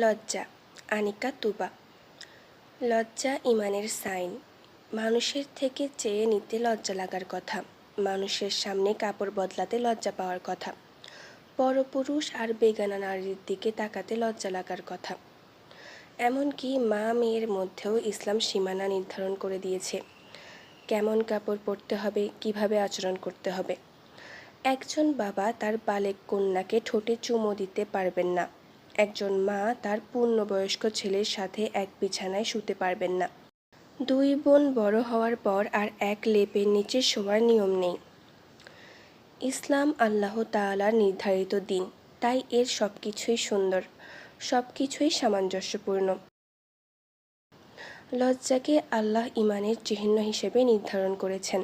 লজ্জা আনিকা তুবা। লজ্জা ইমানের সাইন। মানুষের থেকে চেয়ে নিতে লজ্জা লাগার কথা, মানুষের সামনে কাপড় বদলাতে লজ্জা পাওয়ার কথা, পরপুরুষ আর বেগানা নারীর দিকে তাকাতে লজ্জা লাগার কথা। এমনকি মা মেয়ের মধ্যেও ইসলাম সীমানা নির্ধারণ করে দিয়েছে, কেমন কাপড় পরতে হবে, কিভাবে আচরণ করতে হবে। একজন বাবা তার বালেক কন্যাকে ঠোঁটে চুমো দিতে পারবেন না, একজন মা তার পূর্ণবয়স্ক ছেলের সাথে এক বিছানায় শুতে পারবেন না। দুই বোন বড় হওয়ার পর আর এক লেপের নিচে শোয়ার নিয়ম নেই। ইসলাম আল্লাহ তাআলার নির্ধারিত দিন, তাই এর সব কিছুই সুন্দর, সব কিছুই সামঞ্জস্যপূর্ণ। লজ্জাকে আল্লাহ ইমানের চিহ্ন হিসেবে নির্ধারণ করেছেন।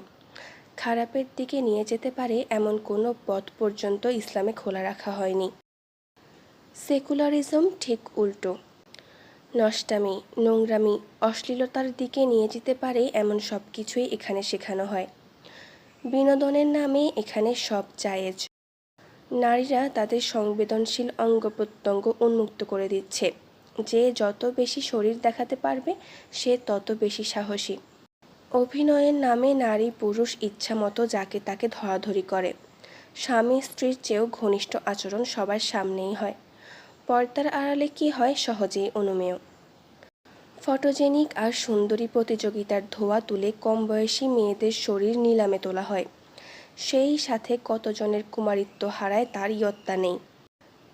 খারাপের দিকে নিয়ে যেতে পারে এমন কোনো পথ পর্যন্ত ইসলামে খোলা রাখা হয়নি। সেকুলারিজম ঠিক উল্টো, নষ্টামি, নোংরামি, অশ্লীলতার দিকে নিয়ে যেতে পারে এমন সব কিছুই এখানে শেখানো হয়। বিনোদনের নামে এখানে সব জায়েজ। নারীরা তাদের সংবেদনশীল অঙ্গ প্রত্যঙ্গ উন্মুক্ত করে দিচ্ছে। যে যত বেশি শরীর দেখাতে পারবে সে তত বেশি সাহসী। অভিনয়ের নামে নারী পুরুষ ইচ্ছা মতো যাকে তাকে ধরাধরি করে। স্বামী স্ত্রীর চেয়েও ঘনিষ্ঠ আচরণ সবার সামনেই হয়। পর্দার আড়ালে কি হয় সহজেই অনুমেয়। ফটোজেনিক আর সুন্দরী প্রতিযোগিতার ধোঁয়া তুলে কম বয়সী মেয়েদের শরীর নিলামে তোলা হয়। সেই সাথে কতজনের কুমারিত্ব হারায় তার ইয়ত্তা নেই।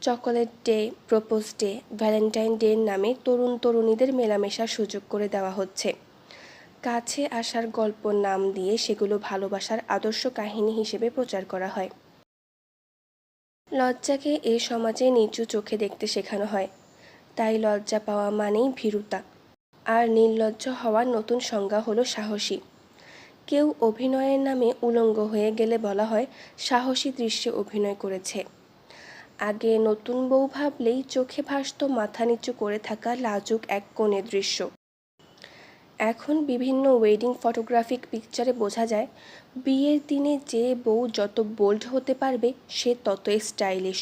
Chocolate day, propose day, Valentine ডের নামে তরুণ তরুণীদের মেলামেশার সুযোগ করে দেওয়া হচ্ছে। কাছে আসার গল্প নাম দিয়ে সেগুলো ভালোবাসার আদর্শ কাহিনী হিসেবে প্রচার করা হয়। লজ্জাকে এ সমাজে নিচু চোখে দেখতে শেখানো হয়, তাই লজ্জা পাওয়া মানেই ভীরুতা। আর নির্লজ্জ হওয়ার নতুন সংজ্ঞা হলো সাহসী। কেউ অভিনয়ের নামে উলঙ্গ হয়ে গেলে বলা হয় সাহসী দৃশ্যে অভিনয় করেছে। আগে নতুন বউ ভাবলেই চোখে ভাসত মাথা নিচু করে থাকা লাজুক এক কনের দৃশ্য। এখন বিভিন্ন ওয়েডিং ফটোগ্রাফিক পিকচারে বোঝা যায় বিয়ের দিনে যে বউ যত বোল্ড হতে পারবে সে ততই স্টাইলিশ।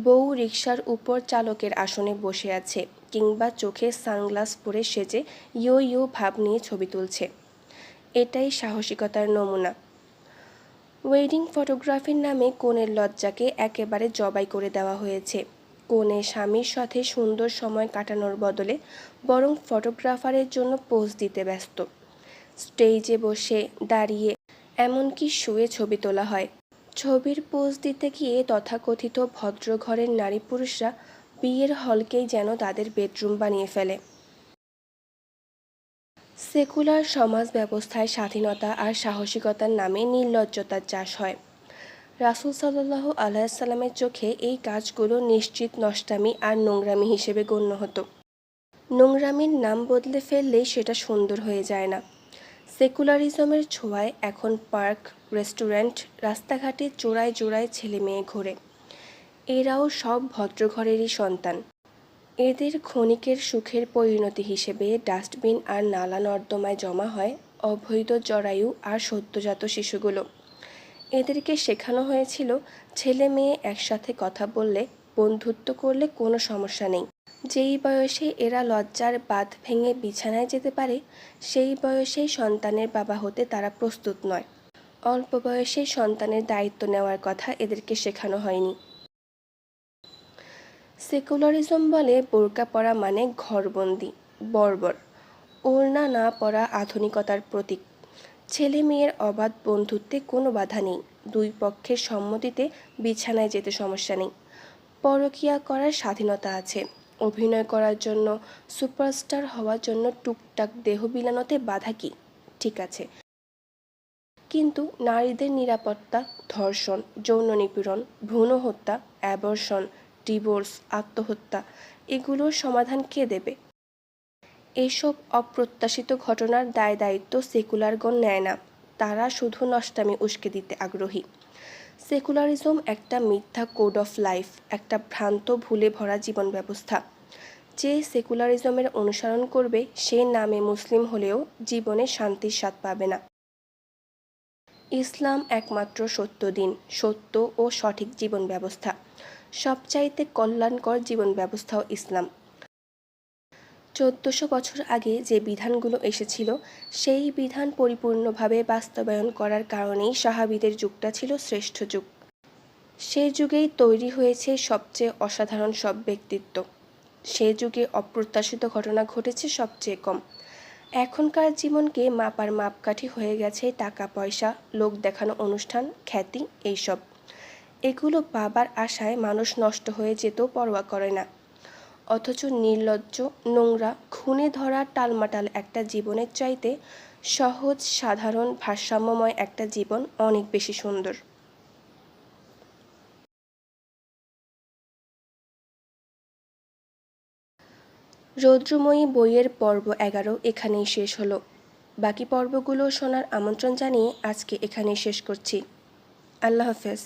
বউ রিকশার উপর চালকের আসনে বসে আছে, কিংবা চোখে সানগ্লাস পরে সেজে ইয়ো ইয়ো ভাব নিয়ে ছবি তুলছে। এটাই সাহসিকতার নমুনা। ওয়েডিং ফটোগ্রাফির নামে কনের লজ্জাকে একেবারে জবাই করে দেওয়া হয়েছে। কনে স্বামীর সাথে সুন্দর সময় কাটানোর বদলে বরং ফটোগ্রাফারের জন্য পোজ দিতে ব্যস্ত। স্টেজে বসে, দাঁড়িয়ে, এমনকি শুয়ে ছবি তোলা হয়। ছবির পোজ দিতে গিয়ে তথাকথিত ভদ্র ঘরের নারী পুরুষরা বিয়ের হলকেই যেন তাদের বেডরুম বানিয়ে ফেলে। সেকুলার সমাজ ব্যবস্থায় স্বাধীনতা আর সাহসিকতার নামে নির্লজ্জতার চাষ হয়। রাসূল সাল্লাল্লাহু আলাইহি সাল্লামের চোখে এই কাজগুলো নিশ্চিত নষ্টামি আর নোংরামি হিসেবে গণ্য হতো। নোংরামির নাম বদলে ফেললেই সেটা সুন্দর হয়ে যায় না। সেকুলারিজমের ছোঁয়ায় এখন পার্ক, রেস্টুরেন্ট, রাস্তাঘাটে জোড়ায় জোড়ায় ছেলে মেয়ে ঘোরে। এরাও সব ভদ্রঘরেরই সন্তান। এদের ক্ষণিকের সুখের পরিণতি হিসেবে ডাস্টবিন আর নালা নর্দমায় জমা হয় অবৈধ জরায়ু আর সদ্যজাত শিশুগুলো। এদেরকে শেখানো হয়েছিল ছেলে মেয়ে একসাথে কথা বললে, বন্ধুত্ব করলে কোনো সমস্যা নেই। যেই বয়সে এরা লজ্জার বাঁধ ভেঙে বিছানায় যেতে পারে সেই বয়সেই সন্তানের বাবা হতে তারা প্রস্তুত নয়। অল্প বয়সে সন্তানের দায়িত্ব নেওয়ার কথা এদেরকে শেখানো হয়নি। সেকুলারিজম বলে বোরকা পরা মানে ঘরবন্দি, বর্বর। ওড়না না পরা আধুনিকতার প্রতীক। ছেলে মেয়ের অবাধ বন্ধুত্বে কোনো বাধা নেই, দুই পক্ষের সম্মতিতে বিছানায় যেতে সমস্যা নেই। পরকীয়া করার স্বাধীনতা আছে, অভিনয় করার জন্য, সুপারস্টার হওয়ার জন্য টুকটাক দেহ বিলানোতে বাধা কি? ঠিক আছে, কিন্তু নারীদের নিরাপত্তা, ধর্ষণ, যৌন নিপীড়ন, ভ্রূণ হত্যা, অ্যাবর্শন, ডিভোর্স, আত্মহত্যা, এগুলোর সমাধান কে দেবে? এসব অপ্রত্যাশিত ঘটনার দায় দায়িত্ব সেকুলারগণ নেয় না, তারা শুধু নষ্টামি উস্কে দিতে আগ্রহী। সেকুলারিজম একটা মিথ্যা কোড অফ লাইফ, একটা ভ্রান্ত ভুলে ভরা জীবন ব্যবস্থা। যে সেকুলারিজমের অনুসরণ করবে সে নামে মুসলিম হলেও জীবনে শান্তির স্বাদ পাবে না। ইসলাম একমাত্র সত্য দিন, সত্য ও সঠিক জীবন ব্যবস্থা। সবচাইতে কল্যাণকর জীবন ব্যবস্থাও ইসলাম। 1400 বছর আগে যে বিধানগুলো এসেছিল সেই বিধান পরিপূর্ণভাবে বাস্তবায়ন করার কারণেই সাহাবীদের যুগটা ছিল শ্রেষ্ঠ যুগ। সে যুগেই তৈরি হয়েছে সবচেয়ে অসাধারণ সব ব্যক্তিত্ব। সে যুগে অপ্রত্যাশিত ঘটনা ঘটেছে সবচেয়ে কম। এখনকার জীবনকে মাপার মাপকাঠি হয়ে গেছে টাকা পয়সা, লোক দেখানো অনুষ্ঠান, খ্যাতি, এইসব। এগুলো পাবার আশায় মানুষ নষ্ট হয়ে যেতেও পরোয়া করে না। অথচ নির্লজ্জ, নোংরা, খুনে ধরা টালমাটাল একটা জীবনের চাইতে সহজ, সাধারণ, ভারসাম্যময় একটা জীবন অনেক বেশি সুন্দর। রৌদ্রময়ী বইয়ের পর্ব 11 এখানেই শেষ হলো। বাকি পর্বগুলো শোনার আমন্ত্রণ জানিয়ে আজকে এখানেই শেষ করছি। আল্লাহ হাফেজ।